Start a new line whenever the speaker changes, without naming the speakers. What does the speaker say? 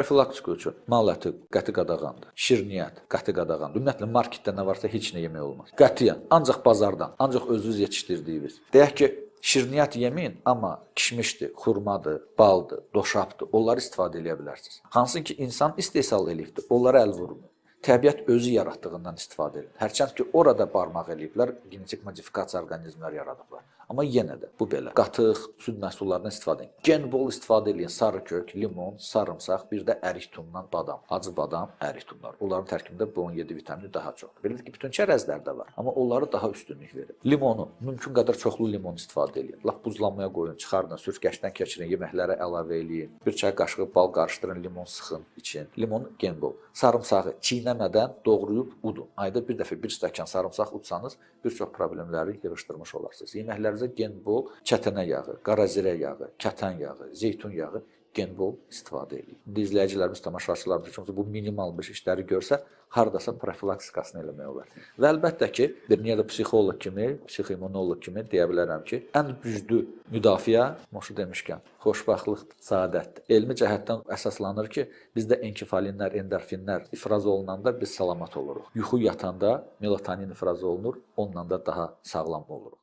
Profilaktika üçün mal əti qəti qadağandır. Şirniyyat qəti qadağandır. Ümumiyyətlə marketdə nə varsa heç nə yemək olmaz. Qətiyyən ancaq bazardan, ancaq özünüz yetişdirdiyiniz. Deyək ki, şirniyyat yeməyin, amma kişmişdir, xurmadır, baldır, doşabdır. Onları istifadə edə bilərsiniz. Hansı ki insan istehsal eləyibdir, onlara əl vurmur. Təbiət özü yaratdığından istifadə edir. Hərçənd ki, orada barmaq eləyiblər, genetik modifikasiya orqanizmlər yaradıblar. Amma yenə də bu belə. Qatıq, süd məhsullarından istifadə edin. Gen bol istifadə edin. Sarı kök, limon, sarımsaq, bir də ərik tundan badam. Acı badam, ərik tunlar. Onların tərkibində B17 vitamini daha çoxdur. Belə ki, bütün çərəzlər də var. Amma onları daha üstünlük verir. Limonu, mümkün qədər çoxlu limon istifadə edin. Lap buzlanmaya qoyun, çıxardın, süzgəcdən keçirin, yeməklərə əlavə eləyin. Bir çay qaşığı bal qarışdırın, limon sıxın, için. Limon gen bol. Sarımsağı çiynəmədən doğrayıb udun. Ayda bir dəfə 1 stəkan sarımsaq udsanız, bir çox problemləri yığışdırmış olarsınız. Yeməklərinizə gen bol çətənə yağı, qarazirə yağı, kətən yağı, zeytun yağı gen bol istifadə edin. İndi izləyicilərimiz, tamaşaçılarımız üçün bu minimal bir işləri görsə, hardasa profilaktikasını eləmək olar. Və əlbəttə ki, bir niyə də psixoloq kimi, psixoimmunoloq kimi deyə bilərəm ki, ən güclü müdafiə, moşu demişkən, xoşbəxtlikdir, saadətdir. Elmi cəhətdən əsaslanır ki, bizdə enkifalinlər, endorfinlər ifraz olunanda biz salamat oluruq. Yuxu yatanda melatonin ifraz olunur, onunla da daha sağlam oluruq.